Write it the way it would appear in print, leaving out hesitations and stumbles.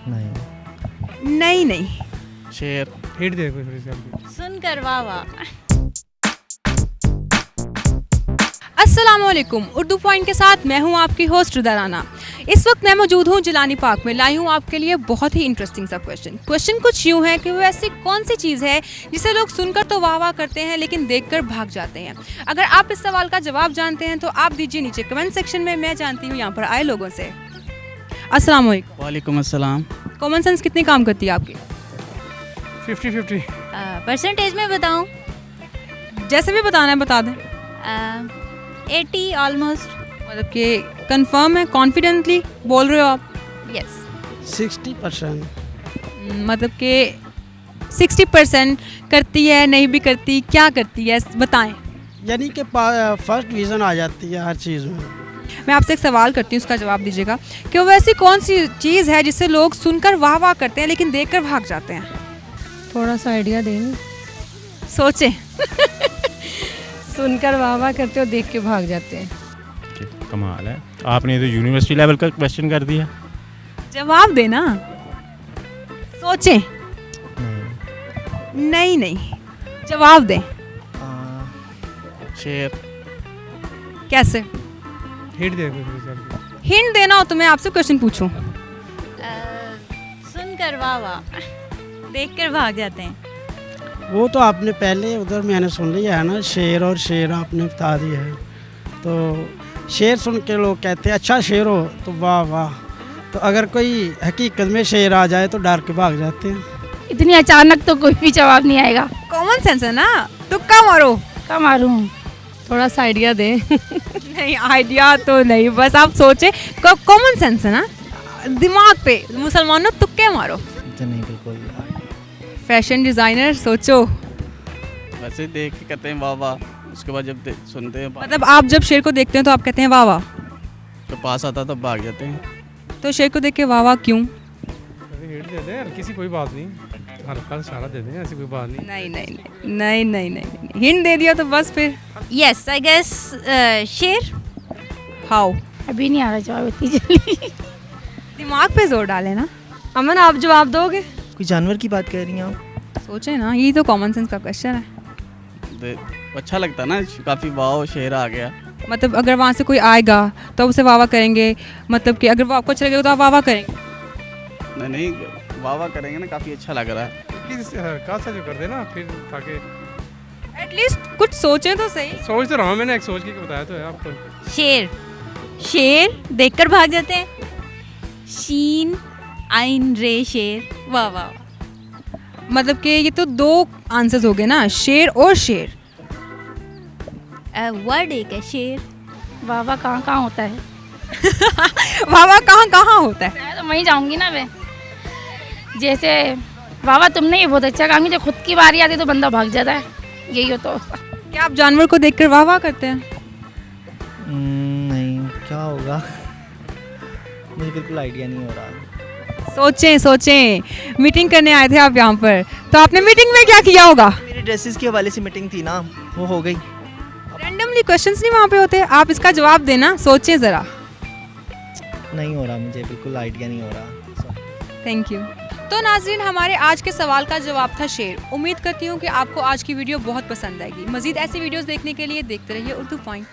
नहीं। नहीं नहीं। शेर। हिट दे कोई थोड़ी सी आपकी। सुनकर वाह वाह। अस्सलामुअलैकुम, उर्दू पॉइंट के साथ मैं हूं आपकी होस्ट रुदा राना। इस वक्त मैं मौजूद हूं जिलानी पार्क में। लाई हूं आपके लिए बहुत ही इंटरेस्टिंग सा क्वेश्चन कुछ यूं है कि वो ऐसी कौन सी चीज़ है जिसे लोग सुनकर तो वाह वाह करते हैं लेकिन देखकर भाग जाते हैं। अगर आप इस सवाल का जवाब जानते हैं तो आप दीजिए नीचे कमेंट सेक्शन में। मैं जानती हूँ यहाँ पर आए लोगों से। अस्सलामुअलैकुम। वालेकुम अस्सलाम। कॉमन सेंस कितनी काम करती है आपकी? 50-50। परसेंटेज में बताऊं? जैसे भी बताना है बता दें। 80 ऑलमोस्ट। मतलब कि कंफर्म है, कॉन्फिडेंटली बोल रहे हो आप? यस। 60%। मतलब कि 60% करती है, नहीं भी करती, क्या करती है बताएं। यानी कि फर्स्ट डिवीज़न आ जाती है हर चीज़ में। मैं आपसे एक सवाल करती हूँ, उसका जवाब दीजिएगा कि वो ऐसी कौन सी चीज़ है जिसे लोग सुनकर वाह वाह करते हैं लेकिन देखकर भाग जाते हैं। थोड़ा सा आइडिया दें। सोचें। सुनकर वाह वाह करते हो, देख के भाग जाते हैं। कमाल है, आपने तो यूनिवर्सिटी लेवल का क्वेश्चन कर दिया। जवाब देना। सोचें। नहीं। नहीं नहीं, जवाब दें। शेर। कैसे? हिट दे कोई थोड़ी सी आपकी। हिंट देना हो तो मैं आपसे क्वेश्चन पूछूं। सुनकर वाह वाह, देखकर भाग जाते हैं। वो तो आपने पहले उधर मैंने सुन लिया है ना, शेर और शेर आपने बता दिया है। तो शेर सुन के लोग कहते हैं अच्छा शेर हो तो वाह वाह। तो अगर कोई हकीकत में शेर आ जाए तो डर के भाग जाते हैं। इतनी अचानक तो कोई भी जवाब नहीं आएगा। कॉमन सेंस है ना, तुक्का मारो। क्या मारूं? थोड़ा सा आइडिया दें। नहीं, आइडिया तो नहीं, बस आप सोचें। कॉमन सेंस है ना, दिमाग पे मुसलमानों तुक्के मारो। तो नहीं बिल्कुल। फैशन डिज़ाइनर सोचो। वैसे देख के कहते हैं वाह वाह, उसके बाद जब सुनते हैं मतलब आप जब शेर को देखते हैं तो आप कहते हैं वाह वाह, तो पास आता तो भाग जाते हैं। तो शेर को देख के वाह वाह क्यों? अरे हिट दे दे यार, किसी कोई बात नहीं, हल्का इशारा दे दें, ऐसी कोई बात नहीं। नहीं नहीं नहीं नहीं नहीं नहीं, हिंट दे दिया तो बस फिर। यस आई गेस शेर। हाउ? अभी नहीं आ रहा जवाब इतनी जल्दी। दिमाग पे जोर डाले ना। अमन आप जवाब दोगे? कोई जानवर की बात कर रही हैं आप? सोचे ना, ये तो कॉमन सेंस का क्वेश्चन है। अच्छा लगता ना, काफ़ी वाह शेर आ गया। मतलब अगर वहाँ से कोई आएगा तो उसे वाह वाह करेंगे, मतलब कि अगर वो आपको अच्छा लगेगा तो आप वाह वाह करेंगे। नहीं वाह वाह करेंगे ना, काफ़ी अच्छा लग रहा है। किस हल्का सा जो कर देना फिर, ताकि एटलीस्ट कुछ सोचें तो सही। सोच तो रहा हूँ मैंने, एक सोच के बताया तो है आपको। शेर। शेर देखकर भाग जाते हैं। शीन आइन रे शेर। वाह वाह। मतलब कि ये तो दो आंसर्स हो गए ना, शेर और शेर। वर्ड एक है शेर। वाह वाह कहाँ कहाँ होता है? वाह वाह कहाँ कहाँ होता है? मैं तो वहीं जाऊंगी ना मैं। जैसे वाह वाह तुमने ये बहुत अच्छा काम किया, जब खुद की बारी आती है तो बंदा भाग जाता है। यही हो तो। क्या आप जानवर को देखकर वाह वाह करते हैं? नहीं, क्या होगा मुझे बिल्कुल आइडिया नहीं हो रहा। सोचें सोचें। मीटिंग करने आए थे आप यहाँ पर, तो आपने मीटिंग में क्या किया होगा? मेरी ड्रेसेस के हवाले से मीटिंग थी ना, वो हो गई। रैंडमली क्वेश्चंस नहीं वहाँ पे होते, आप इसका जवाब देना, सोचें ज़रा। नहीं हो रहा, मुझे बिल्कुल आइडिया नहीं हो रहा। Thank you. तो नाज़रीन, हमारे आज के सवाल का जवाब था शेर। उम्मीद करती हूँ कि आपको आज की वीडियो बहुत पसंद आएगी। मज़ीद ऐसी वीडियोस देखने के लिए देखते रहिए उर्दू पॉइंट।